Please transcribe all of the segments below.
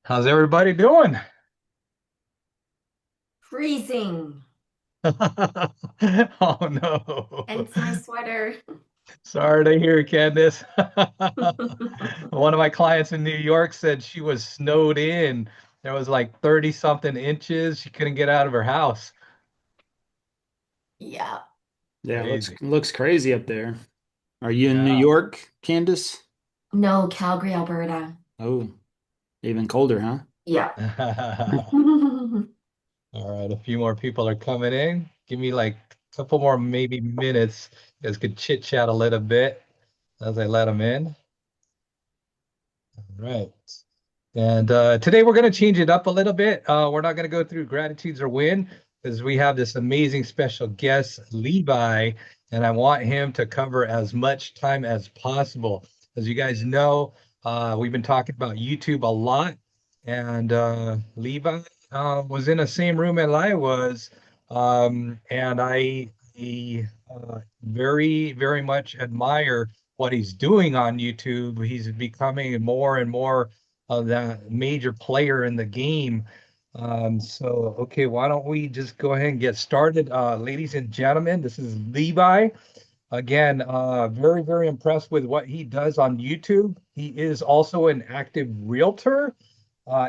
How's everybody doing? Freezing. Oh no. Hence my sweater. Sorry to hear, Candace. One of my clients in New York said she was snowed in. There was like 30 something inches. She couldn't get out of her house. Yeah. Yeah, looks Crazy. looks crazy up there. Are you in New Yeah. York, Candace? No, Calgary, Alberta. Oh, even colder, huh? Yeah. All right, a few more people are coming in. Give me like a couple more maybe minutes. You guys could chit chat a little bit as I let them in. All right. And today we're going to change it up a little bit. We're not going to go through gratitudes or win because we have this amazing special guest, Levi, and I want him to cover as much time as possible. As you guys know, we've been talking about YouTube a lot, and Levi was in the same room as I was, and I very, very much admire what he's doing on YouTube. He's becoming more and more of that major player in the game. Okay, why don't we just go ahead and get started? Ladies and gentlemen, this is Levi. Again, very, very impressed with what he does on YouTube. He is also an active realtor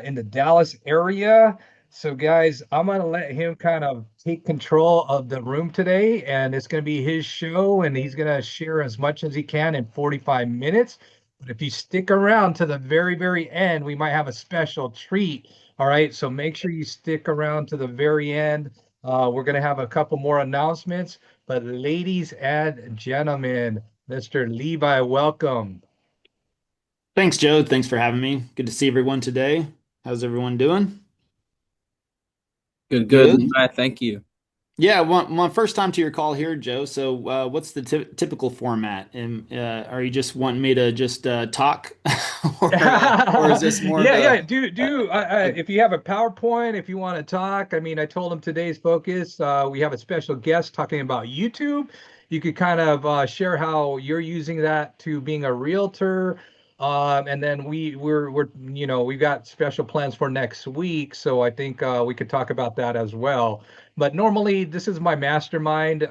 in the Dallas area. So, guys, I'm going to let him kind of take control of the room today, and it's going to be his show, and he's going to share as much as he can in 45 minutes. But if you stick around to the very, very end, we might have a special treat. All right, so make sure you stick around to the very end. We're going to have a couple more announcements. But, ladies and gentlemen, Mr. Levi, welcome. Thanks, Joe. Thanks for having me. Good to see everyone today. How's everyone doing? Good, good. Good. Levi, thank you. Yeah, my first time to your call here, Joe. So, what's the typical format? And are you just wanting me to just talk, or is this more of Yeah, a, yeah. a If you have a PowerPoint, if you want to talk, I mean, I told him today's focus. We have a special guest talking about YouTube. You could kind of share how you're using that to being a realtor. And then we're we've got special plans for next week, so I think we could talk about that as well. But normally, this is my mastermind.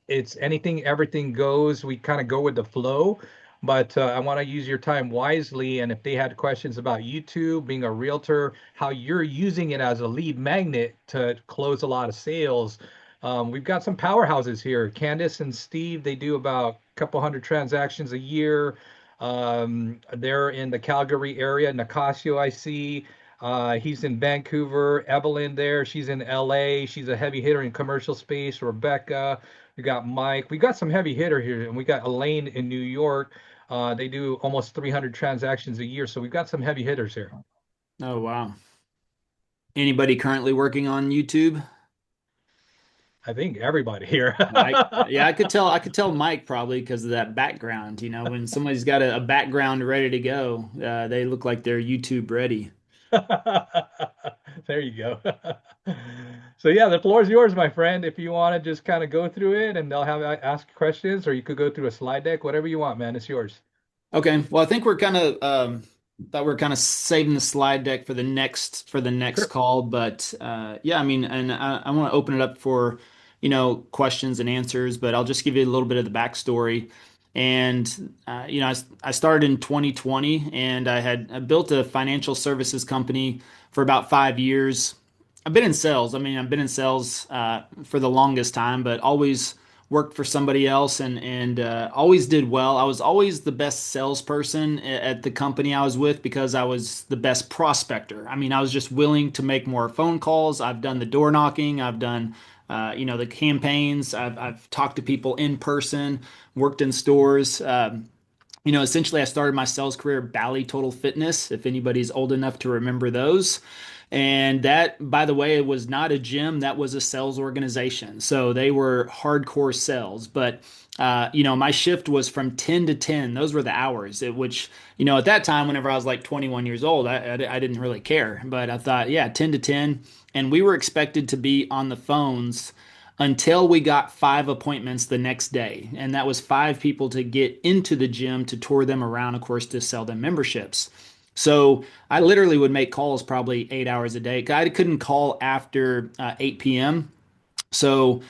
It's anything, everything goes. We kind of go with the flow. But I want to use your time wisely. And if they had questions about YouTube, being a realtor, how you're using it as a lead magnet to close a lot of sales, we've got some powerhouses here. Candace and Steve, they do about a couple hundred transactions a year. They're in the Calgary area. Nicasio, I see. He's in Vancouver. Evelyn there. She's in LA. She's a heavy hitter in commercial space. Rebecca. We got Mike. We got some heavy hitter here, and we got Elaine in New York. They do almost 300 transactions a year, so we've got some heavy hitters here. oh wow. Anybody currently working on YouTube? I think everybody here. Yeah, I could tell Mike probably because of that background. When somebody's got a background ready to go, they look like they're YouTube ready. There you go. So yeah, the floor is yours, my friend. If you want to just kind of go through it, and they'll have ask questions, or you could go through a slide deck, whatever you want, man. It's yours. Okay, well, I think we're kind of thought we're kind of saving the slide deck for the next Sure. call, but yeah, I mean, and I want to open it up for questions and answers, but I'll just give you a little bit of the backstory. And I started in 2020, and I built a financial services company for about 5 years. I've been in sales. I mean, I've been in sales for the longest time, but always worked for somebody else and always did well. I was always the best salesperson at the company I was with because I was the best prospector. I mean, I was just willing to make more phone calls. I've done the door knocking. I've done the campaigns. I've talked to people in person, worked in stores. Essentially, I started my sales career at Bally Total Fitness, if anybody's old enough to remember those. And that, by the way, it was not a gym, that was a sales organization. So they were hardcore sales. But, my shift was from 10 to 10. Those were the hours, which, at that time, whenever I was like 21 years old, I didn't really care. But I thought, yeah, 10 to 10. And we were expected to be on the phones until we got 5 appointments the next day. And that was 5 people to get into the gym to tour them around, of course, to sell them memberships. So I literally would make calls probably 8 hours a day. I couldn't call after 8 p.m. So,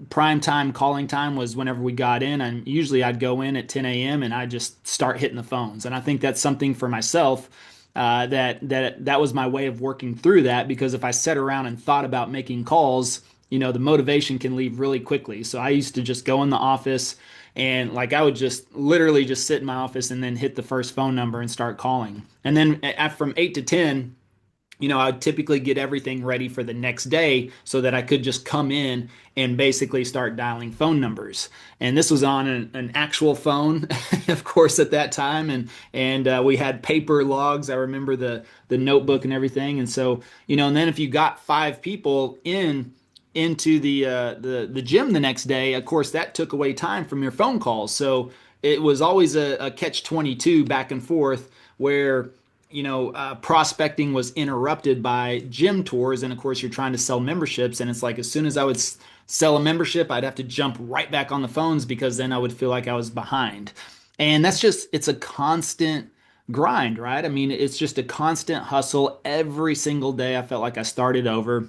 prime time calling time was whenever we got in, and usually I'd go in at 10 a.m. and I'd just start hitting the phones. And I think that's something for myself that was my way of working through that, because if I sat around and thought about making calls, the motivation can leave really quickly. So I used to just go in the office and like I would just literally just sit in my office and then hit the first phone number and start calling. And then from 8 to 10, I'd typically get everything ready for the next day so that I could just come in and basically start dialing phone numbers. And this was on an actual phone, of course, at that time, and we had paper logs. I remember the notebook and everything. And so, and then if you got five people into the gym the next day, of course, that took away time from your phone calls. So it was always a catch 22 back and forth where prospecting was interrupted by gym tours. And of course, you're trying to sell memberships. And it's like as soon as I would sell a membership, I'd have to jump right back on the phones because then I would feel like I was behind. And it's a constant grind, right? I mean, it's just a constant hustle every single day. I felt like I started over.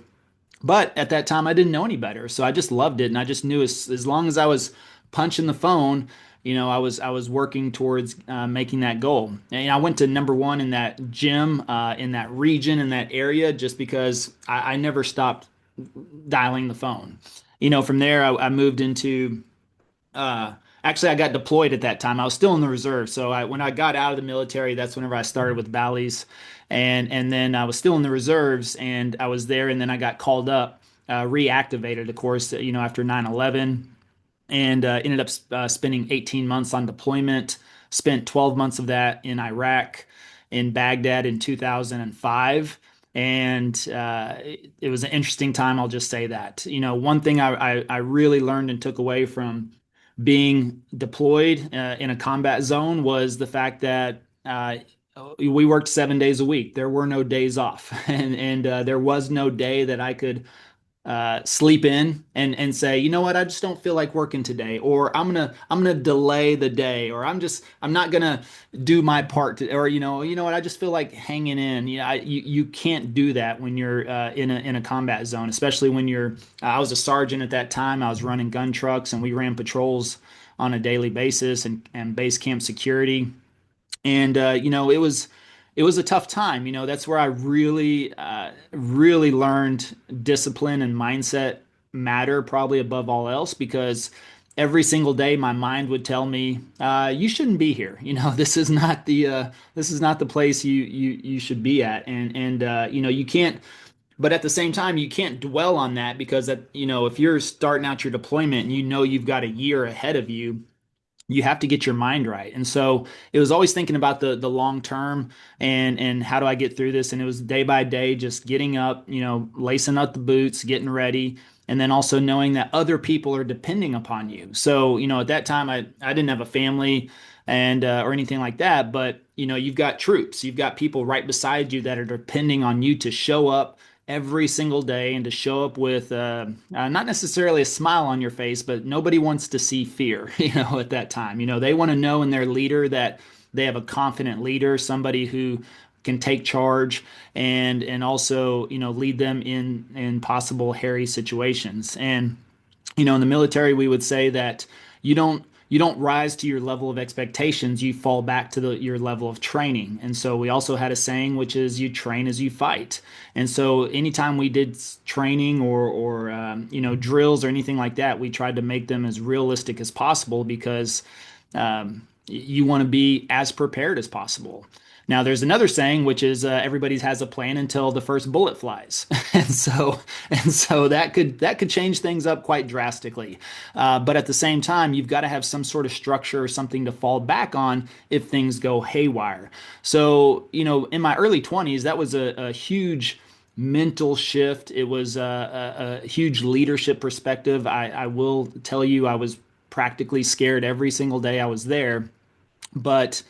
But at that time, I didn't know any better, so I just loved it, and I just knew as long as I was punching the phone, I was working towards making that goal. And I went to number one in that gym, in that region, in that area, just because I never stopped dialing the phone. From there, I moved into uh, actually, I got deployed at that time. I was still in the reserve. So when I got out of the military, that's whenever I started with Bally's, and then I was still in the reserves, and I was there, and then I got called up, reactivated, of course, after 9/11, and ended up spending 18 months on deployment. Spent 12 months of that in Iraq, in Baghdad in 2005. And it was an interesting time. I'll just say that. One thing I really learned and took away from being deployed in a combat zone was the fact that we worked 7 days a week. There were no days off, and there was no day that I could sleep in and say, you know what, I just don't feel like working today, or I'm gonna delay the day, or I'm not gonna do my part to, or you know what, I just feel like hanging in. You can't do that when you're in a combat zone, especially when you're. I was a sergeant at that time. I was running gun trucks, and we ran patrols on a daily basis and base camp security. And it was a tough time. That's where I really learned discipline and mindset matter probably above all else, because every single day my mind would tell me, you shouldn't be here. This is not the place you should be at. And you can't. But at the same time, you can't dwell on that, because if you're starting out your deployment and you've got a year ahead of you, you have to get your mind right. And so it was always thinking about the long term, and how do I get through this? And it was day by day, just getting up, lacing up the boots, getting ready, and then also knowing that other people are depending upon you. So, at that time I didn't have a family and or anything like that, but you've got troops, you've got people right beside you that are depending on you to show up every single day, and to show up with not necessarily a smile on your face, but nobody wants to see fear, at that time. They want to know in their leader that they have a confident leader, somebody who can take charge and also, lead them in possible hairy situations. And in the military, we would say that you don't rise to your level of expectations, you fall back to your level of training. And so we also had a saying, which is you train as you fight. And so anytime we did training or drills or anything like that, we tried to make them as realistic as possible, because you want to be as prepared as possible. Now, there's another saying, which is everybody has a plan until the first bullet flies, and so that could change things up quite drastically. But at the same time, you've got to have some sort of structure or something to fall back on if things go haywire. So, in my early 20s, that was a huge mental shift. It was a huge leadership perspective. I will tell you, I was practically scared every single day I was there, but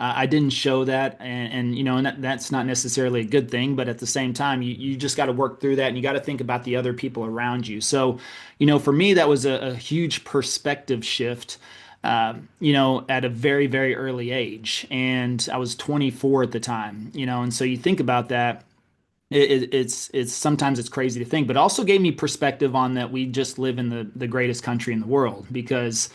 I didn't show that, and that's not necessarily a good thing. But at the same time, you just got to work through that, and you got to think about the other people around you. So, for me, that was a huge perspective shift. at a very, very early age. And I was 24 at the time, and so you think about that. It's sometimes it's crazy to think, but also gave me perspective on that we just live in the greatest country in the world because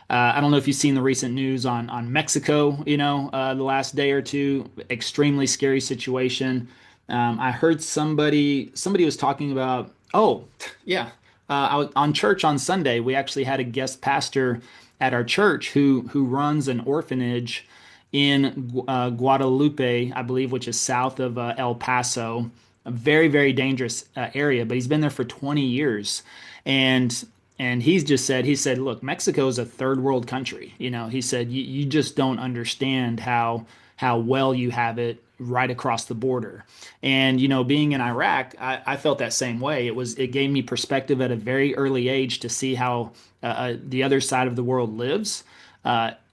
I don't know if you've seen the recent news on Mexico, the last day or two, extremely scary situation. I heard somebody was talking about, oh, yeah, I was on church on Sunday. We actually had a guest pastor at our church who runs an orphanage in Guadalupe, I believe, which is south of El Paso, a very, very dangerous area, but he's been there for 20 years. And he said, look, Mexico is a third world country. He said, you just don't understand how well you have it right across the border. And, being in Iraq, I felt that same way. It gave me perspective at a very early age to see how the other side of the world lives.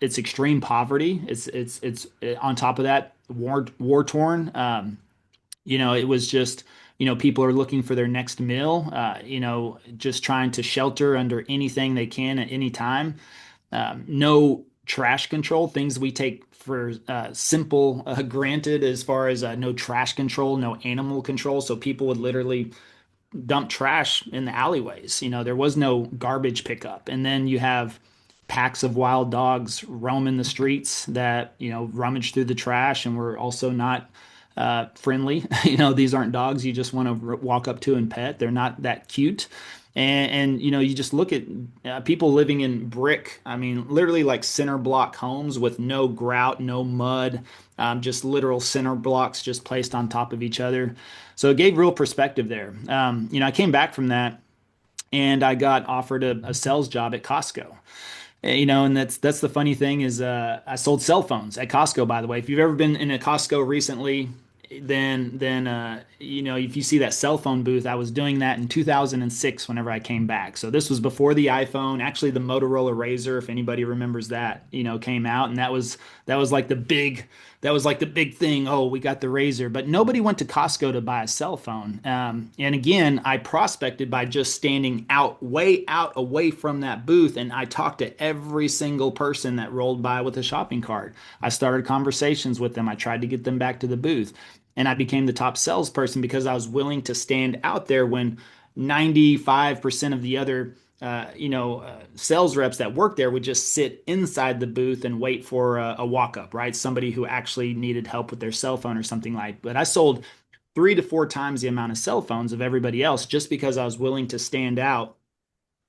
It's extreme poverty. It's on top of that, war torn. It was just, people are looking for their next meal, just trying to shelter under anything they can at any time. No trash control, things we take for simple granted, as far as no trash control, no animal control. So people would literally dump trash in the alleyways. There was no garbage pickup. And then you have packs of wild dogs roaming the streets that, rummage through the trash and were also not friendly. These aren't dogs you just want to walk up to and pet. They're not that cute. And you just look at people living in brick, I mean, literally like center block homes with no grout, no mud, just literal center blocks just placed on top of each other. So it gave real perspective there. I came back from that and I got offered a sales job at Costco. And that's the funny thing is I sold cell phones at Costco, by the way. If you've ever been in a Costco recently, then if you see that cell phone booth, I was doing that in 2006 whenever I came back. So this was before the iPhone. Actually, the Motorola Razr, if anybody remembers that, came out, and that was like the big thing. Oh, we got the Razr, but nobody went to Costco to buy a cell phone. And again, I prospected by just standing way out away from that booth, and I talked to every single person that rolled by with a shopping cart. I started conversations with them. I tried to get them back to the booth, and I became the top salesperson because I was willing to stand out there when 95% of the other sales reps that worked there would just sit inside the booth and wait for a walk up, right? Somebody who actually needed help with their cell phone or something like. But I sold 3 to 4 times the amount of cell phones of everybody else just because I was willing to stand out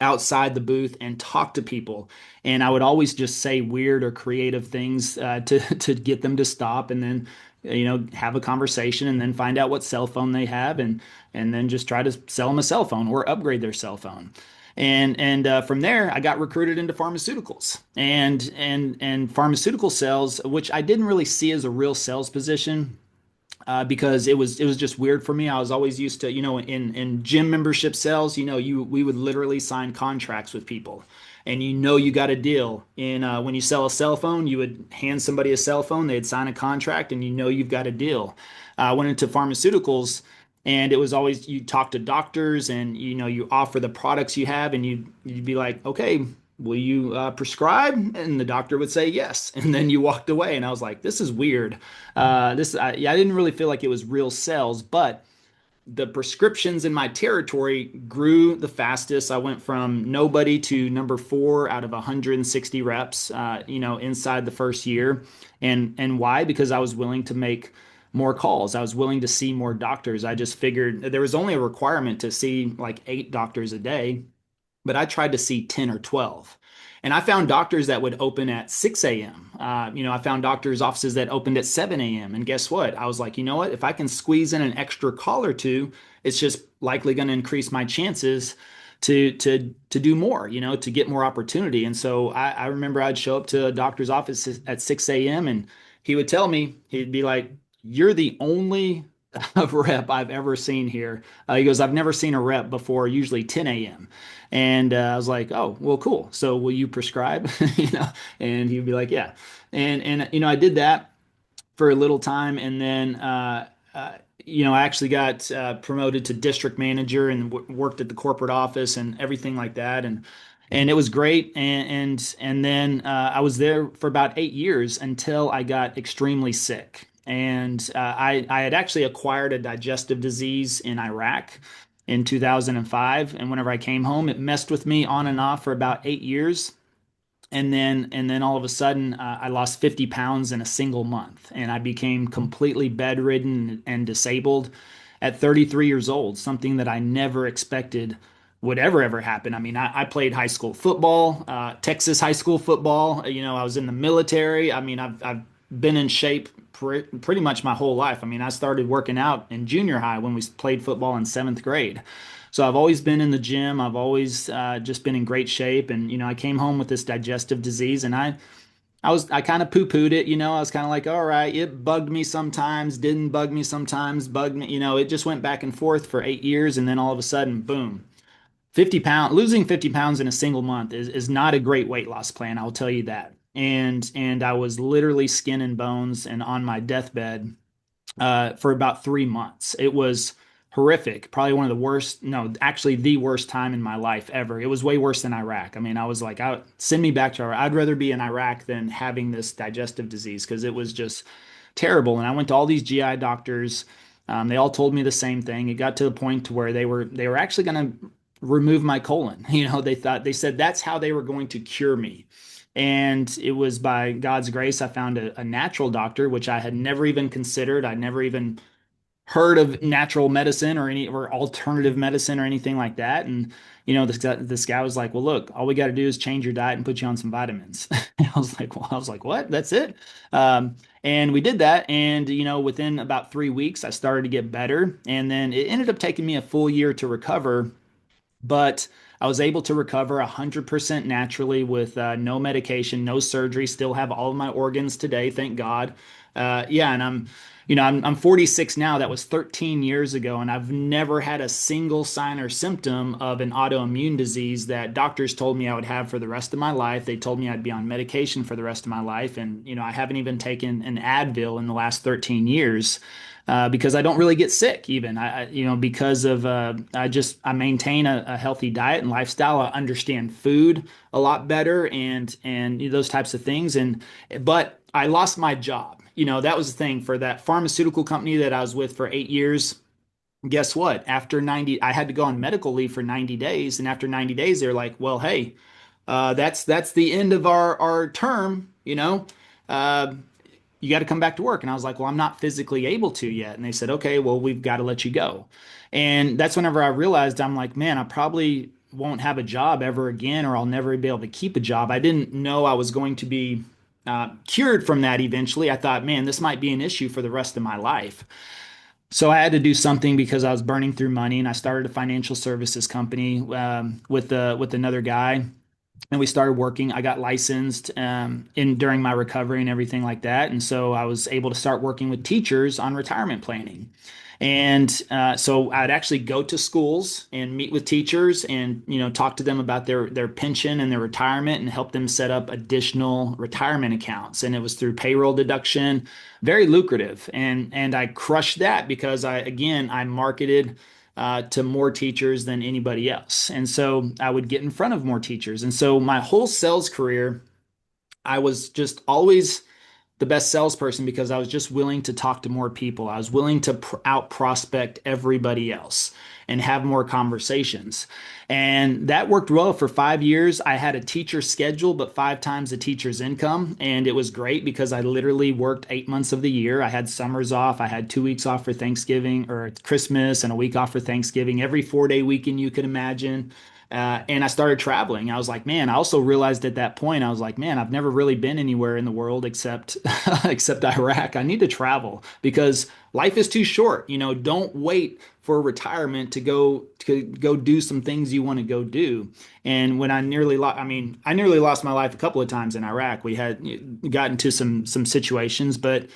outside the booth and talk to people. And I would always just say weird or creative things to get them to stop, and then have a conversation, and then find out what cell phone they have, and then just try to sell them a cell phone or upgrade their cell phone. And from there, I got recruited into pharmaceuticals and pharmaceutical sales, which I didn't really see as a real sales position because it was just weird for me. I was always used to, in gym membership sales, we would literally sign contracts with people, and you got a deal. In when you sell a cell phone, you would hand somebody a cell phone, they'd sign a contract, and you've got a deal. I went into pharmaceuticals. And it was always you talk to doctors and you offer the products you have, and you'd be like, okay, will you prescribe? And the doctor would say yes. And then you walked away. And I was like, this is weird. Yeah, I didn't really feel like it was real sales, but the prescriptions in my territory grew the fastest. I went from nobody to number 4 out of 160 reps, inside the first year. And why? Because I was willing to make more calls. I was willing to see more doctors. I just figured there was only a requirement to see like 8 doctors a day, but I tried to see 10 or 12. And I found doctors that would open at 6 a.m. I found doctors' offices that opened at 7 a.m. And guess what? I was like, you know what? If I can squeeze in an extra call or two, it's just likely going to increase my chances to do more, to get more opportunity. And so I remember I'd show up to a doctor's office at 6 a.m. and he would tell me, he'd be like, you're the only rep I've ever seen here. He goes, I've never seen a rep before, usually 10 a.m. And I was like, oh, well, cool. So will you prescribe? And he'd be like, yeah. And I did that for a little time, and then I actually got promoted to district manager and worked at the corporate office and everything like that. and it was great. And then I was there for about 8 years until I got extremely sick. And I had actually acquired a digestive disease in Iraq in 2005. And whenever I came home, it messed with me on and off for about 8 years. And then all of a sudden, I lost 50 pounds in a single month, and I became completely bedridden and disabled at 33 years old, something that I never expected would ever happen. I mean, I played high school football, Texas high school football. I was in the military. I mean, I've been in shape pretty much my whole life. I mean, I started working out in junior high when we played football in seventh grade. So I've always been in the gym. I've always just been in great shape. And I came home with this digestive disease, and I kind of poo-pooed it. I was kind of like, all right, it bugged me sometimes, didn't bug me sometimes, bugged me. It just went back and forth for 8 years, and then all of a sudden, boom, losing 50 pounds in a single month is not a great weight loss plan. I'll tell you that. And I was literally skin and bones and on my deathbed for about 3 months. It was horrific. Probably one of the worst, no, actually the worst time in my life ever. It was way worse than Iraq. I mean, I was like, send me back to Iraq. I'd rather be in Iraq than having this digestive disease because it was just terrible. And I went to all these GI doctors. They all told me the same thing. It got to the point to where they were actually going to remove my colon. They said that's how they were going to cure me. And it was by God's grace, I found a natural doctor, which I had never even considered. I'd never even heard of natural medicine or alternative medicine or anything like that. And this guy was like, "Well, look, all we got to do is change your diet and put you on some vitamins." I was like, "What? That's it?" And we did that, and within about 3 weeks, I started to get better, and then it ended up taking me a full year to recover, but I was able to recover 100% naturally with no medication, no surgery. Still have all of my organs today, thank God. Yeah, and I'm 46 now. That was 13 years ago, and I've never had a single sign or symptom of an autoimmune disease that doctors told me I would have for the rest of my life. They told me I'd be on medication for the rest of my life, and I haven't even taken an Advil in the last 13 years because I don't really get sick even. Because of I maintain a healthy diet and lifestyle. I understand food a lot better and those types of things. But I lost my job. That was the thing for that pharmaceutical company that I was with for 8 years. Guess what? After 90, I had to go on medical leave for 90 days. And after 90 days, they're like, well, hey, that's the end of our term, uh, you got to come back to work. And I was like, well, I'm not physically able to yet. And they said, okay, well, we've got to let you go. And that's whenever I realized I'm like, man, I probably won't have a job ever again, or I'll never be able to keep a job. I didn't know I was going to be cured from that eventually. I thought, man, this might be an issue for the rest of my life. So I had to do something because I was burning through money, and I started a financial services company with another guy, and we started working. I got licensed in during my recovery and everything like that, and so I was able to start working with teachers on retirement planning. And so I'd actually go to schools and meet with teachers and talk to them about their pension and their retirement and help them set up additional retirement accounts. And it was through payroll deduction, very lucrative. And I crushed that because I marketed to more teachers than anybody else. And so I would get in front of more teachers. And so my whole sales career, I was just always the best salesperson because I was just willing to talk to more people. I was willing to out prospect everybody else and have more conversations. And that worked well for 5 years. I had a teacher schedule, but 5 times the teacher's income. And it was great because I literally worked 8 months of the year. I had summers off. I had 2 weeks off for Thanksgiving or Christmas and a week off for Thanksgiving, every 4-day weekend you could imagine. And I started traveling. I was like, man, I also realized at that point, I was like, man, I've never really been anywhere in the world except except Iraq. I need to travel because life is too short. Don't wait for retirement to go do some things you want to go do. And when I nearly lost my life a couple of times in Iraq. We had got into some situations, but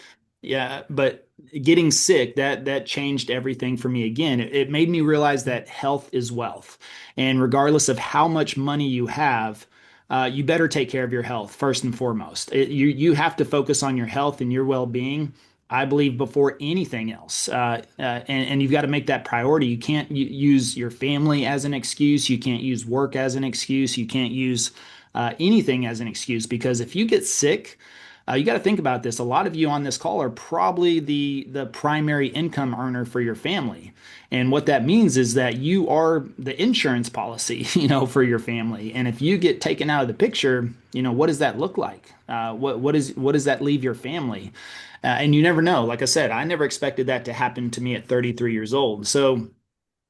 yeah, but getting sick, that changed everything for me again. It made me realize that health is wealth. And regardless of how much money you have, you better take care of your health first and foremost. You have to focus on your health and your well-being I believe before anything else. And you've got to make that priority. You can't use your family as an excuse. You can't use work as an excuse. You can't use anything as an excuse because if you get sick, you got to think about this. A lot of you on this call are probably the primary income earner for your family. And what that means is that you are the insurance policy, for your family. And if you get taken out of the picture, what does that look like? What does that leave your family? And you never know. Like I said, I never expected that to happen to me at 33 years old. So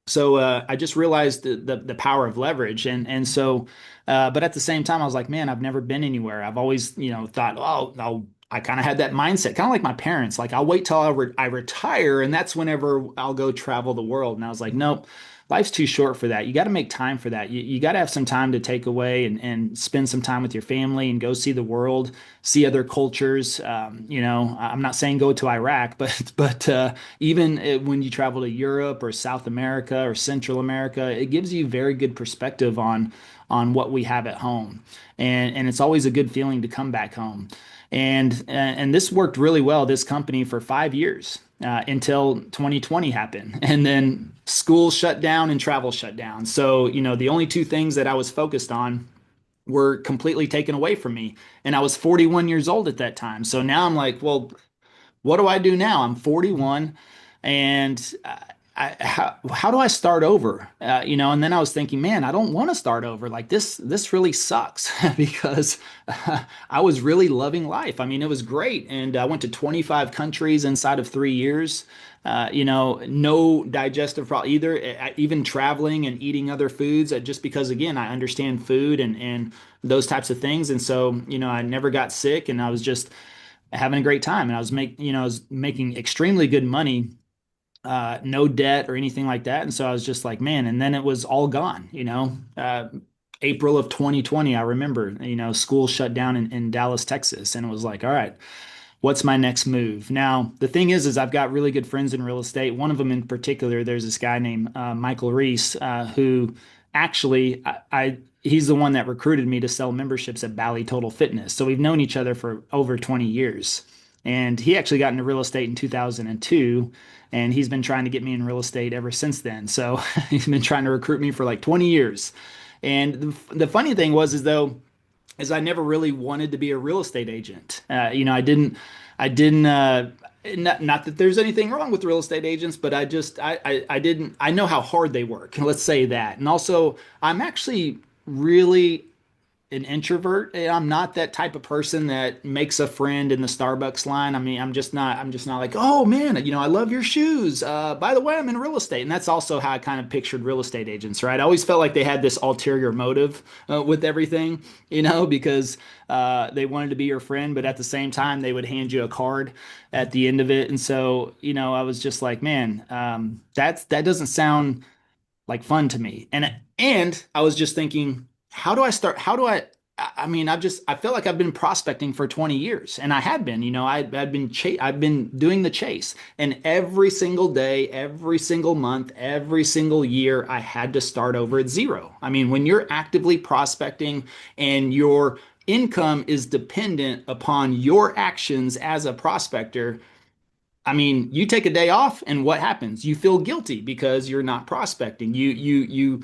I just realized the power of leverage, but at the same time, I was like, man, I've never been anywhere. I've always, thought, oh, I kind of had that mindset, kind of like my parents. Like, I'll wait till I retire, and that's whenever I'll go travel the world. And I was like, nope, life's too short for that. You got to make time for that. You got to have some time to take away and spend some time with your family and go see the world, see other cultures. I'm not saying go to Iraq, but even when you travel to Europe or South America or Central America, it gives you very good perspective on what we have at home, and it's always a good feeling to come back home. And this worked really well, this company, for 5 years until 2020 happened. And then school shut down and travel shut down. So, the only two things that I was focused on were completely taken away from me. And I was 41 years old at that time. So now I'm like, well, what do I do now? I'm 41, and how do I start over? And then I was thinking, man, I don't want to start over. Like this really sucks because I was really loving life. I mean, it was great, and I went to 25 countries inside of 3 years. No digestive problem either. Even traveling and eating other foods, just because again, I understand food and those types of things, and so I never got sick, and I was just having a great time, and I was making extremely good money, no debt or anything like that. And so I was just like, man, and then it was all gone, April of 2020, I remember, school shut down in Dallas, Texas. And it was like, all right, what's my next move? Now, the thing is I've got really good friends in real estate. One of them in particular, there's this guy named Michael Reese, who actually, he's the one that recruited me to sell memberships at Bally Total Fitness. So we've known each other for over 20 years. And he actually got into real estate in 2002, and he's been trying to get me in real estate ever since then. So he's been trying to recruit me for like 20 years. And the funny thing is though, is I never really wanted to be a real estate agent. I didn't, not that there's anything wrong with real estate agents, but I didn't, I know how hard they work. Let's say that. And also, I'm actually really an introvert. I'm not that type of person that makes a friend in the Starbucks line. I mean, I'm just not like, oh man, I love your shoes. By the way, I'm in real estate. And that's also how I kind of pictured real estate agents, right? I always felt like they had this ulterior motive with everything, because they wanted to be your friend, but at the same time, they would hand you a card at the end of it. And so, I was just like, man, that doesn't sound like fun to me. And I was just thinking, how do I start? I mean, I feel like I've been prospecting for 20 years, and I had been, I've been doing the chase, and every single day, every single month, every single year, I had to start over at zero. I mean, when you're actively prospecting and your income is dependent upon your actions as a prospector, I mean, you take a day off, and what happens? You feel guilty because you're not prospecting. You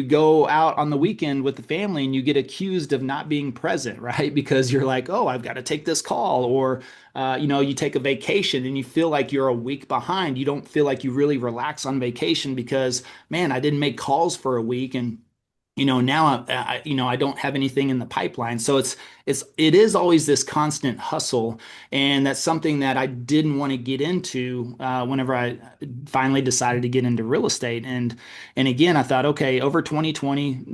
go out on the weekend with the family, and you get accused of not being present, right? Because you're like, oh, I've got to take this call, or you take a vacation, and you feel like you're a week behind. You don't feel like you really relax on vacation because, man, I didn't make calls for a week, and now I don't have anything in the pipeline. So it is always this constant hustle. And that's something that I didn't want to get into whenever I finally decided to get into real estate. And again, I thought, okay, over 2020,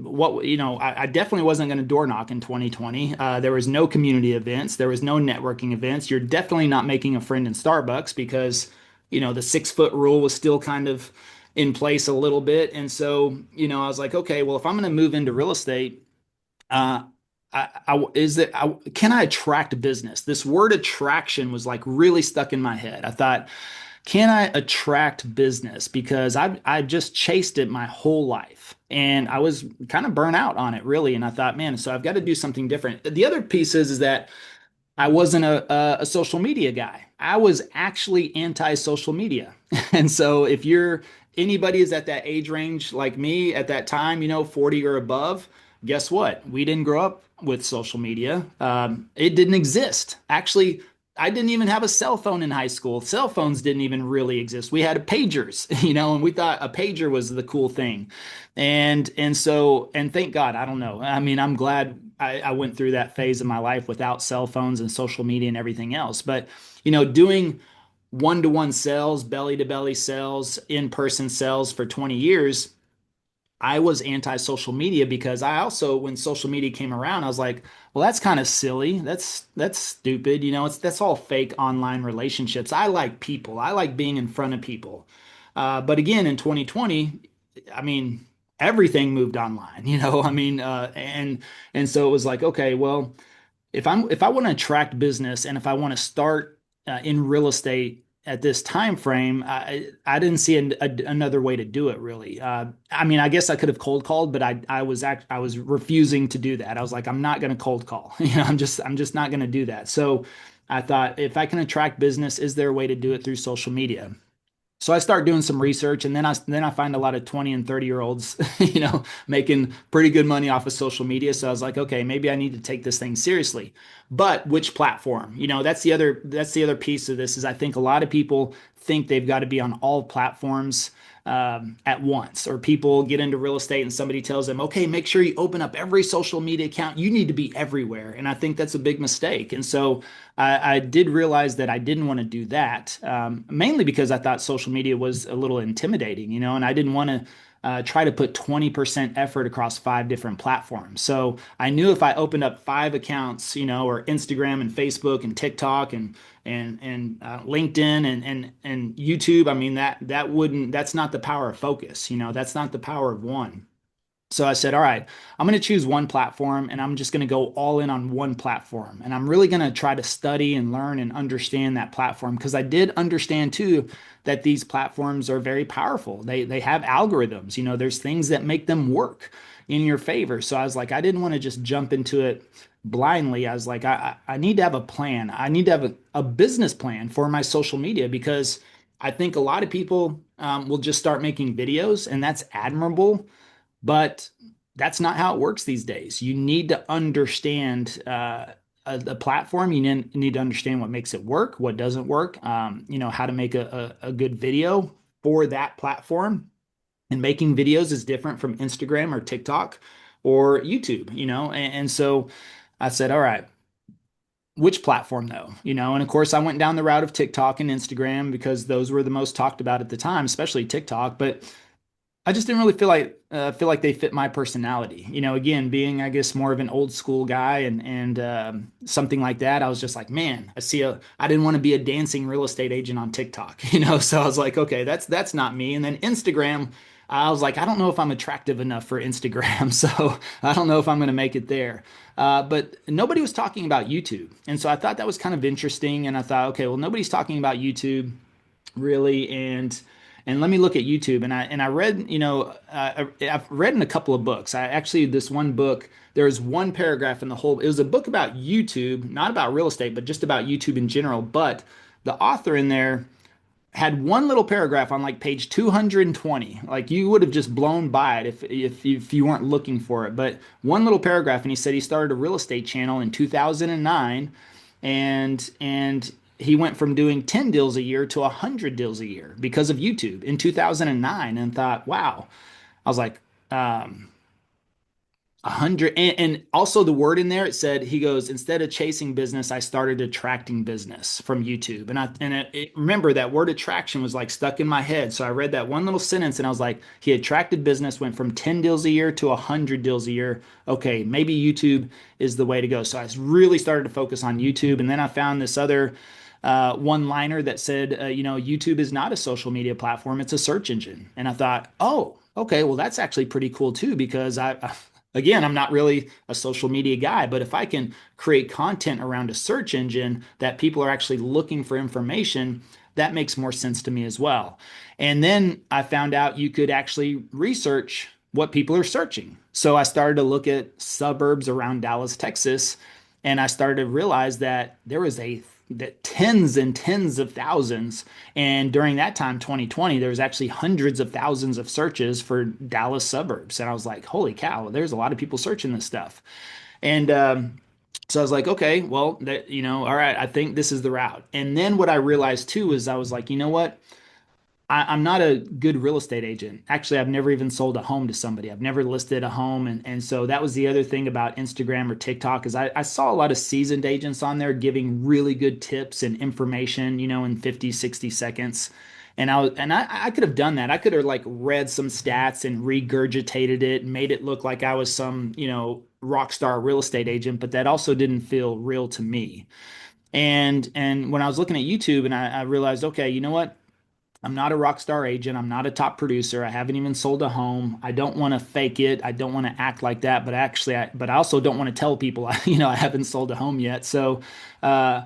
I definitely wasn't going to door knock in 2020. There was no community events. There was no networking events. You're definitely not making a friend in Starbucks because, the 6 foot rule was still kind of in place a little bit. And so, I was like, okay, well, if I'm going to move into real estate, can I attract business? This word attraction was like really stuck in my head. I thought, can I attract business? Because I just chased it my whole life, and I was kind of burnt out on it really. And I thought, man, so I've got to do something different. The other piece is that I wasn't a social media guy. I was actually anti-social media. And so if you're anybody is at that age range like me at that time, 40 or above, guess what? We didn't grow up with social media. It didn't exist. Actually, I didn't even have a cell phone in high school. Cell phones didn't even really exist. We had pagers, and we thought a pager was the cool thing. And thank God, I don't know. I mean, I'm glad I went through that phase of my life without cell phones and social media and everything else. But, doing one-to-one sales, belly-to-belly sales, in-person sales for 20 years, I was anti-social media because I also, when social media came around, I was like, well, that's kind of silly. That's stupid. That's all fake online relationships. I like people. I like being in front of people. But again, in 2020, I mean, everything moved online, I mean, and so it was like, okay, well, if I want to attract business and if I want to start in real estate at this time frame, I didn't see another way to do it really. I mean, I guess I could have cold called, but I was refusing to do that. I was like, I'm not going to cold call. I'm just not going to do that. So I thought, if I can attract business, is there a way to do it through social media? So I start doing some research, and then I find a lot of 20 and 30-year-olds, making pretty good money off of social media. So I was like, okay, maybe I need to take this thing seriously. But which platform? That's the other piece of this is I think a lot of people think they've got to be on all platforms at once, or people get into real estate and somebody tells them, okay, make sure you open up every social media account. You need to be everywhere. And I think that's a big mistake. And so I did realize that I didn't want to do that, mainly because I thought social media was a little intimidating, and I didn't want to try to put 20% effort across 5 different platforms. So I knew if I opened up 5 accounts, or Instagram and Facebook and TikTok and LinkedIn and YouTube, I mean that's not the power of focus, that's not the power of one. So I said, all right, I'm going to choose one platform and I'm just going to go all in on one platform. And I'm really going to try to study and learn and understand that platform because I did understand too that these platforms are very powerful. They have algorithms, there's things that make them work in your favor. So I was like, I didn't want to just jump into it blindly. I was like, I need to have a plan. I need to have a business plan for my social media because I think a lot of people will just start making videos and that's admirable, but that's not how it works these days. You need to understand the platform. You need to understand what makes it work, what doesn't work, how to make a good video for that platform. And making videos is different from Instagram or TikTok or YouTube, and so I said, all right, which platform though? And of course I went down the route of TikTok and Instagram because those were the most talked about at the time, especially TikTok. But I just didn't really feel like they fit my personality. Again, being I guess more of an old school guy and something like that. I was just like, man, I didn't want to be a dancing real estate agent on TikTok. So I was like, okay, that's not me. And then Instagram, I was like, I don't know if I'm attractive enough for Instagram, so I don't know if I'm going to make it there. But nobody was talking about YouTube, and so I thought that was kind of interesting. And I thought, okay, well, nobody's talking about YouTube really, and let me look at YouTube. And I read, I've read in a couple of books. I actually this one book. There was one paragraph in the whole. It was a book about YouTube, not about real estate, but just about YouTube in general. But the author in there had one little paragraph on like page 220. Like you would have just blown by it if you weren't looking for it. But one little paragraph, and he said he started a real estate channel in 2009, and he went from doing 10 deals a year to 100 deals a year because of YouTube in 2009, and thought, wow. I was like, 100, and also the word in there, it said, he goes, instead of chasing business, I started attracting business from YouTube. Remember that word attraction was like stuck in my head. So I read that one little sentence and I was like, he attracted business, went from 10 deals a year to 100 deals a year. Okay, maybe YouTube is the way to go. So I really started to focus on YouTube. And then I found this other one liner that said, YouTube is not a social media platform, it's a search engine. And I thought, oh, okay, well, that's actually pretty cool too, because again, I'm not really a social media guy, but if I can create content around a search engine that people are actually looking for information, that makes more sense to me as well. And then I found out you could actually research what people are searching. So I started to look at suburbs around Dallas, Texas, and I started to realize that there was a that tens and tens of thousands. And during that time, 2020, there was actually hundreds of thousands of searches for Dallas suburbs. And I was like, holy cow, there's a lot of people searching this stuff. And so I was like, okay, well, that, all right, I think this is the route. And then what I realized too is I was like, you know what? I'm not a good real estate agent. Actually, I've never even sold a home to somebody. I've never listed a home. And so that was the other thing about Instagram or TikTok is I saw a lot of seasoned agents on there giving really good tips and information, in 50, 60 seconds. And I could have done that. I could have like read some stats and regurgitated it and made it look like I was some, rock star real estate agent, but that also didn't feel real to me. And when I was looking at YouTube and I realized, okay, you know what? I'm not a rock star agent. I'm not a top producer. I haven't even sold a home. I don't want to fake it. I don't want to act like that. But actually, but I also don't want to tell people, I haven't sold a home yet. So, uh,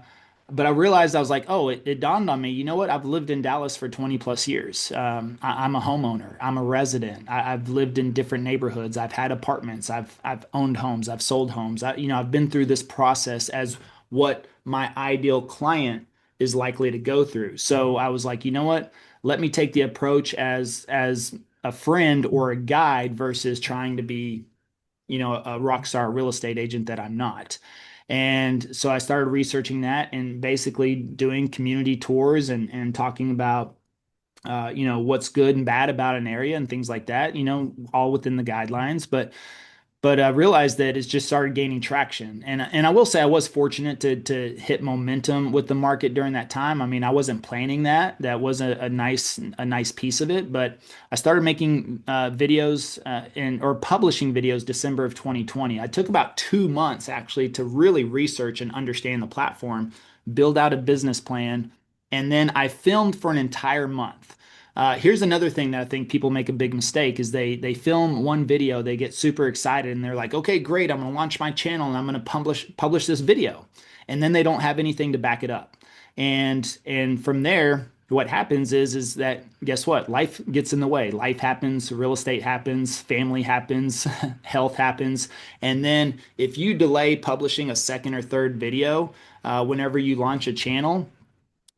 but I realized I was like, oh, it dawned on me. You know what? I've lived in Dallas for 20 plus years. I'm a homeowner. I'm a resident. I've lived in different neighborhoods. I've had apartments. I've owned homes. I've sold homes. I've been through this process as what my ideal client is likely to go through. So I was like, you know what? Let me take the approach as a friend or a guide versus trying to be, a rock star real estate agent that I'm not. And so I started researching that and basically doing community tours and talking about what's good and bad about an area and things like that, all within the guidelines. But I realized that it's just started gaining traction. And I will say I was fortunate to hit momentum with the market during that time. I mean, I wasn't planning that. That was a nice piece of it. But I started making videos or publishing videos December of 2020. I took about 2 months actually to really research and understand the platform, build out a business plan, and then I filmed for an entire month. Here's another thing that I think people make a big mistake is they film one video, they get super excited and they're like, okay, great, I'm gonna launch my channel and I'm gonna publish this video. And then they don't have anything to back it up. And from there, what happens is that guess what? Life gets in the way. Life happens, real estate happens, family happens, health happens. And then if you delay publishing a second or third video, whenever you launch a channel,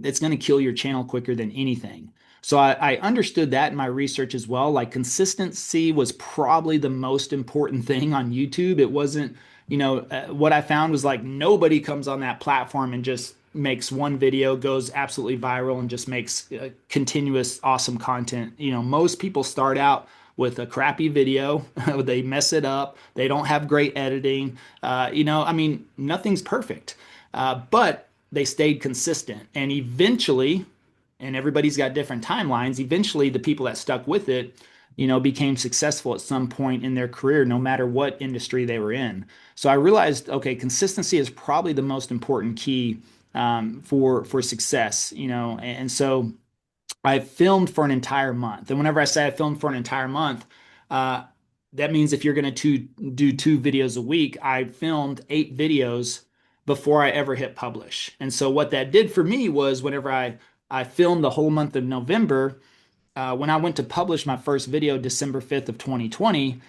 it's going to kill your channel quicker than anything. So I understood that in my research as well. Like consistency was probably the most important thing on YouTube. It wasn't, what I found was like nobody comes on that platform and just makes one video, goes absolutely viral, and just makes continuous awesome content. Most people start out with a crappy video. They mess it up. They don't have great editing. I mean, nothing's perfect. But they stayed consistent. And eventually, and everybody's got different timelines, eventually the people that stuck with it, became successful at some point in their career, no matter what industry they were in. So I realized, okay, consistency is probably the most important key for success, and so I filmed for an entire month. And whenever I say I filmed for an entire month, uh, that means if you're going to do 2 videos a week, I filmed 8 videos before I ever hit publish. And so what that did for me was whenever I filmed the whole month of November, when I went to publish my first video December 5th of 2020,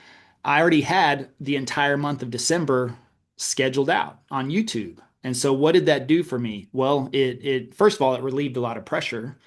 I already had the entire month of December scheduled out on YouTube. And so what did that do for me? Well, it first of all, it relieved a lot of pressure.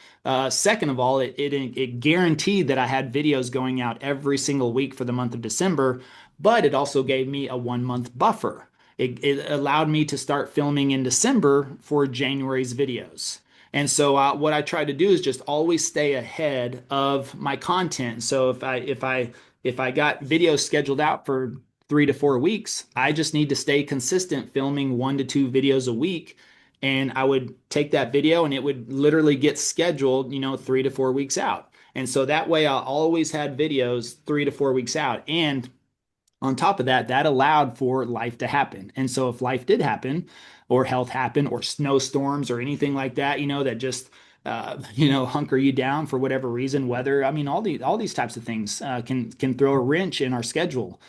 Second of all, it guaranteed that I had videos going out every single week for the month of December, but it also gave me a 1 month buffer. It allowed me to start filming in December for January's videos. And so what I try to do is just always stay ahead of my content. So if I got videos scheduled out for 3 to 4 weeks, I just need to stay consistent filming 1 to 2 videos a week. And I would take that video and it would literally get scheduled, 3 to 4 weeks out. And so that way I always had videos 3 to 4 weeks out. And on top of that, that allowed for life to happen. And so if life did happen or health happened or snowstorms or anything like that, that just hunker you down for whatever reason, weather. I mean, all these types of things can throw a wrench in our schedule.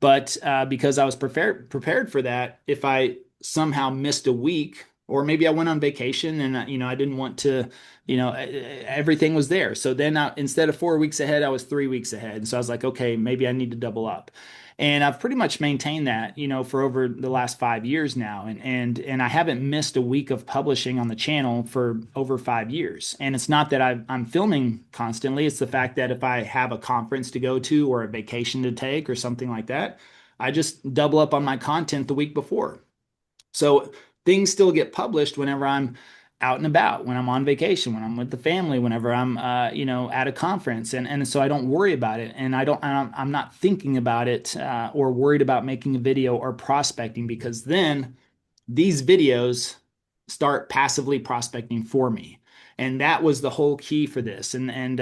But because I was prepared for that, if I somehow missed a week Or maybe I went on vacation and I didn't want to, everything was there. So then instead of 4 weeks ahead, I was 3 weeks ahead. And so I was like, okay, maybe I need to double up. And I've pretty much maintained that, for over the last 5 years now. And I haven't missed a week of publishing on the channel for over 5 years. And it's not that I'm filming constantly. It's the fact that if I have a conference to go to or a vacation to take or something like that, I just double up on my content the week before. So things still get published whenever I'm out and about, when I'm on vacation, when I'm with the family, whenever I'm, at a conference, and so I don't worry about it, and I'm not thinking about it or worried about making a video or prospecting, because then these videos start passively prospecting for me, and that was the whole key for this, and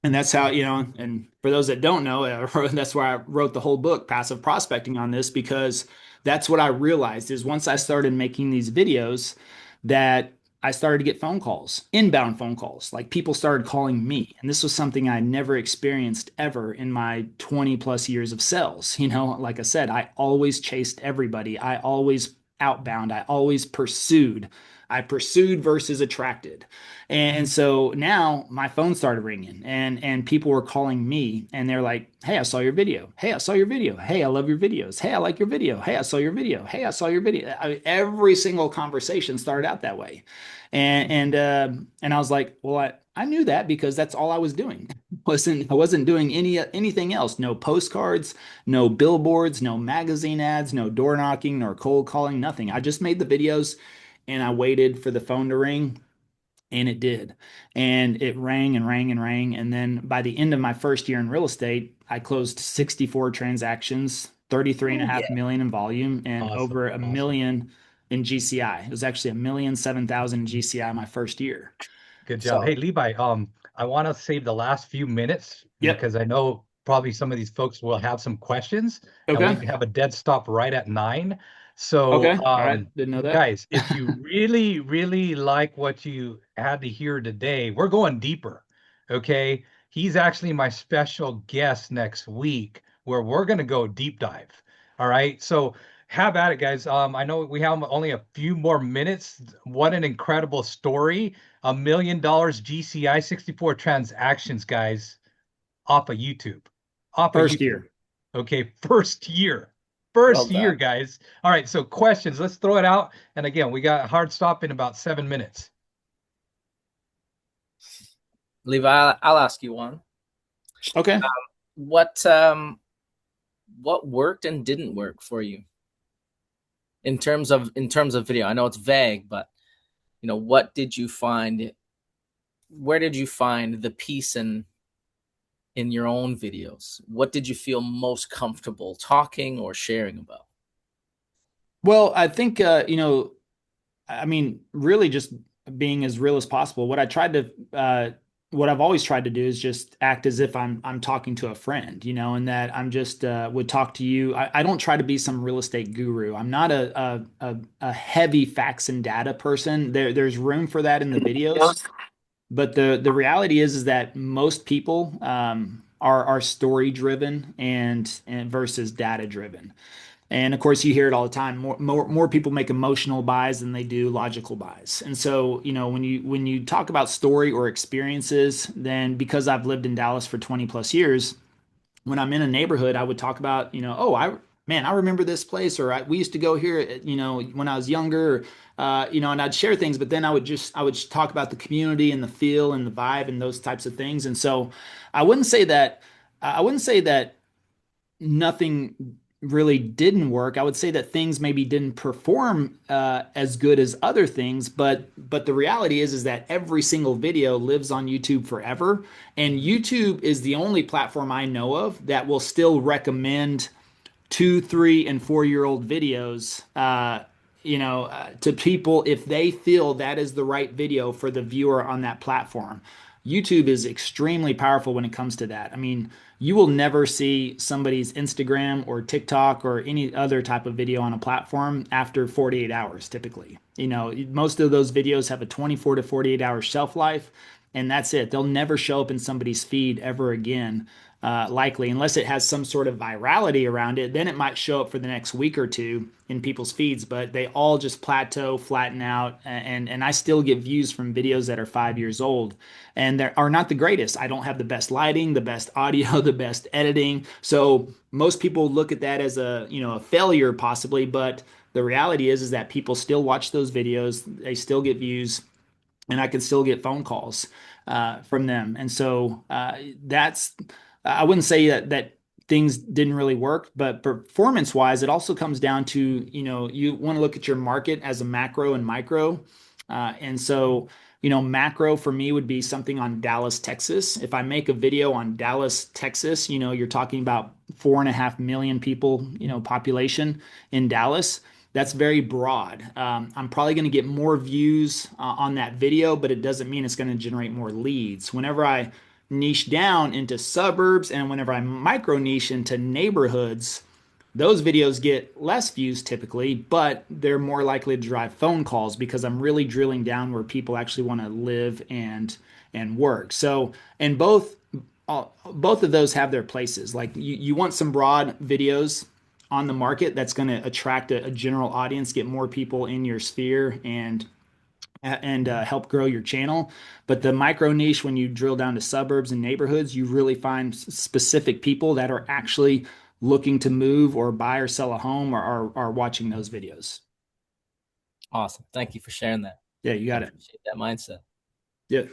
that's how, and for those that don't know, that's why I wrote the whole book, Passive Prospecting, on this, because that's what I realized is once I started making these videos that I started to get phone calls, inbound phone calls, like people started calling me. And this was something I never experienced ever in my 20 plus years of sales. Like I said, I always chased everybody. I always outbound. I always pursued. I pursued versus attracted. And so now my phone started ringing, and people were calling me, and they're like, "Hey, I saw your video. Hey, I saw your video. Hey, I love your videos. Hey, I like your video. Hey, I saw your video. Hey, I saw your video." Every single conversation started out that way. And I was like, "Well, I knew that because that's all I was doing. I wasn't doing anything else. No postcards, no billboards, no magazine ads, no door knocking, nor cold calling, nothing. I just made the videos and I waited for the phone to ring, and it did. And it rang and rang and rang. And then by the end of my first year in real estate, I closed 64 transactions, 33 and a Oh half yeah. million in volume, and Awesome. over a Awesome. million in GCI. It was actually 1,007,000 in GCI my first year. Good job. So, Hey, Levi, I want to save the last few minutes yep. because I know probably some of these folks will have some questions and Okay. we have a dead stop right at 9. So, Okay. All right. Didn't know that. guys, if you really, really like what you had to hear today, we're going deeper. Okay. He's actually my special guest next week where we're going to go deep dive. All right. So, have at it, guys. I know we have only a few more minutes. What an incredible story. $1 million GCI 64 transactions, guys, off of YouTube. Off of First YouTube. year. Okay, first year. Well First year, done. guys. All right, so questions. Let's throw it out. And again, we got a hard stop in about 7 minutes. Levi, I'll ask you one. Okay. What what worked and didn't work for you in terms of video? I know it's vague, but what did you find? Where did you find the peace in your own videos? What did you feel most comfortable talking or sharing about? Well, I think, I mean, really just being as real as possible. What I've always tried to do is just act as if I'm talking to a friend, and that I'm just would talk to you. I don't try to be some real estate guru. I'm not a heavy facts and data person. There's room for that in the videos, but the reality is that most people are story driven and versus data driven. And of course, you hear it all the time. More people make emotional buys than they do logical buys. And so, when you talk about story or experiences, then because I've lived in Dallas for 20 plus years, when I'm in a neighborhood, I would talk about, oh, I remember this place, or we used to go here, when I was younger, and I'd share things, but then I would talk about the community and the feel and the vibe and those types of things. And so, I wouldn't say that nothing really didn't work. I would say that things maybe didn't perform as good as other things, but the reality is that every single video lives on YouTube forever, and YouTube is the only platform I know of that will still recommend 2, 3, and 4 year old videos. To people if they feel that is the right video for the viewer on that platform. YouTube is extremely powerful when it comes to that. I mean, you will never see somebody's Instagram or TikTok or any other type of video on a platform after 48 hours, typically. Most of those videos have a 24 to 48 hour shelf life, and that's it. They'll never show up in somebody's feed ever again likely, unless it has some sort of virality around it. Then it might show up for the next week or two in people's feeds, but they all just plateau, flatten out, and I still get views from videos that are 5 years old, and they are not the greatest. I don't have the best lighting, the best audio, the best editing, so most people look at that as a failure possibly, but the reality is that people still watch those videos, they still get views, and I can still get phone calls from them. And so that's I wouldn't say that things didn't really work, but performance wise, it also comes down to you want to look at your market as a macro and micro. And so macro for me would be something on Dallas, Texas. If I make a video on Dallas, Texas, you're talking about 4.5 million people, population in Dallas. That's very broad. I'm probably going to get more views on that video, but it doesn't mean it's going to generate more leads. Whenever I niche down into suburbs and whenever I micro niche into neighborhoods, those videos get less views typically, but they're more likely to drive phone calls because I'm really drilling down where people actually want to live and work. So, and both of those have their places. Like you want some broad videos on the market that's going to attract a general audience, get more people in your sphere, and help grow your channel. But the micro niche, when you drill down to suburbs and neighborhoods, you really find specific people that are actually looking to move or buy or sell a home, or are watching those videos. Awesome. Thank you for sharing that. Yeah, you got it. Appreciate that mindset. Yeah.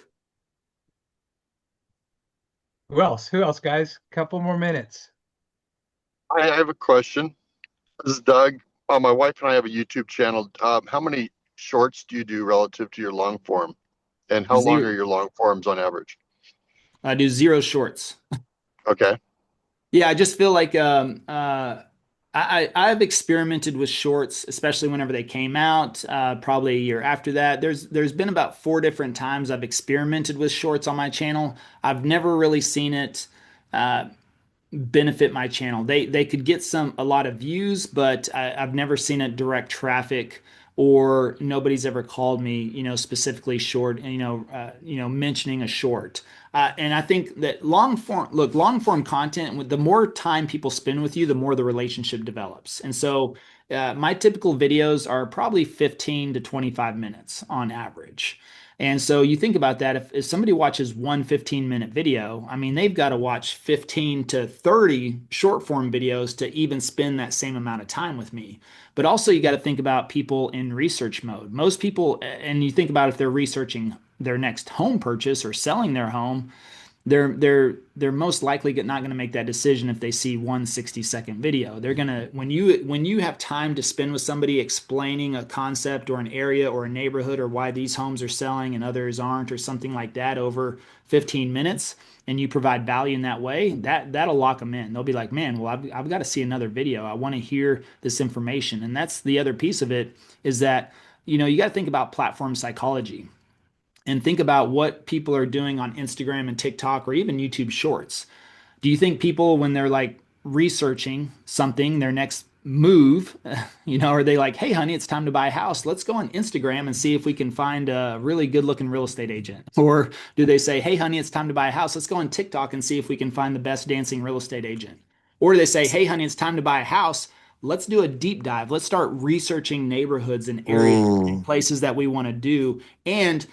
Who else? Who else, guys? Couple more minutes. I have a question. This is Doug. My wife and I have a YouTube channel. How many shorts do you do relative to your long form? And how long are your long forms on average? I do 0 shorts. Okay. Yeah, I just feel like I've experimented with shorts, especially whenever they came out, probably a year after that. There's been about 4 different times I've experimented with shorts on my channel. I've never really seen it benefit my channel. They could get a lot of views, but I've never seen it direct traffic, or nobody's ever called me, specifically short, mentioning a short. And I think that long form content, the more time people spend with you, the more the relationship develops. And so my typical videos are probably 15 to 25 minutes on average. And so you think about that, if somebody watches one 15-minute video, I mean, they've got to watch 15 to 30 short form videos to even spend that same amount of time with me. But also you got to think about people in research mode. Most people, and you think about if they're researching their next home purchase or selling their home, they're most likely not going to make that decision if they see one 60-second video. They're going to, when you have time to spend with somebody explaining a concept or an area or a neighborhood or why these homes are selling and others aren't or something like that over 15 minutes, and you provide value in that way, that'll lock them in. They'll be like, man, well, I've got to see another video. I want to hear this information. And that's the other piece of it, is that you got to think about platform psychology and think about what people are doing on Instagram and TikTok or even YouTube Shorts. Do you think people, when they're like researching something, their next move, are they like, hey, honey, it's time to buy a house. Let's go on Instagram and see if we can find a really good looking real estate agent? Or do they say, hey, honey, it's time to buy a house. Let's go on TikTok and see if we can find the best dancing real estate agent? Or do they say, hey, honey, it's time to buy a house. Let's do a deep dive. Let's start researching neighborhoods and areas and places that we want to do. And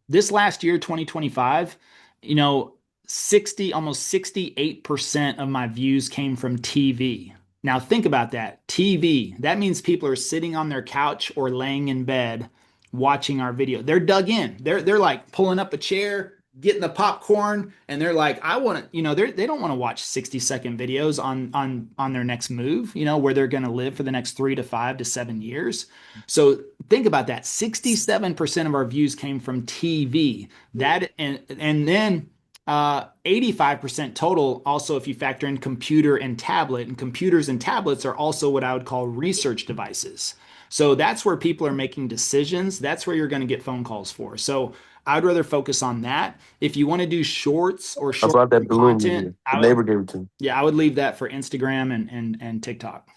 this last year, 2025, almost 68% of my views came from TV. Now think about that. TV, that means people are sitting on their couch or laying in bed watching our video. They're dug in. They're like pulling up a chair, getting the popcorn, and they're like, I want to, they don't want to watch 60-second videos on their next move, where they're going to live for the next 3 to 5 to 7 years. So think about that. 67% of our views came from TV. That and then 85% total, also if you factor in computer and tablet, and computers and tablets are also what I would call research devices. So that's where people are making decisions. That's where you're going to get phone calls for. So I'd rather focus on that. If you want to do shorts or short content, I would leave that for Instagram and TikTok.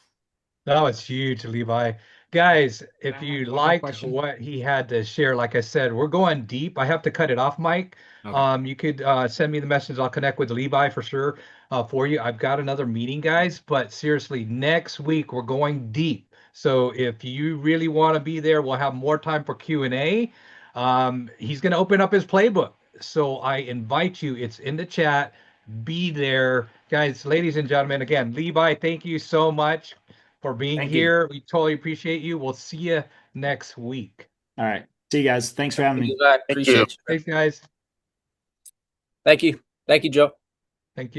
No, it's huge, Levi. Guys, if I you have one more liked question? what he had to share, like I said, we're going deep. I have to cut it off, Mike. Okay. You could send me the message. I'll connect with Levi for sure for you. I've got another meeting, guys, but seriously, next week we're going deep. So if you really want to be there, we'll have more time for Q&A. He's going to open up his playbook. So I invite you. It's in the chat. Be there. Guys, ladies and gentlemen, again, Levi, thank you so much for being Thank you. here. We totally appreciate you. We'll see you next week. All right. See you guys. Thanks for having me. I Thank you. appreciate you. Thanks, guys. Thank you. Thank you, Joe.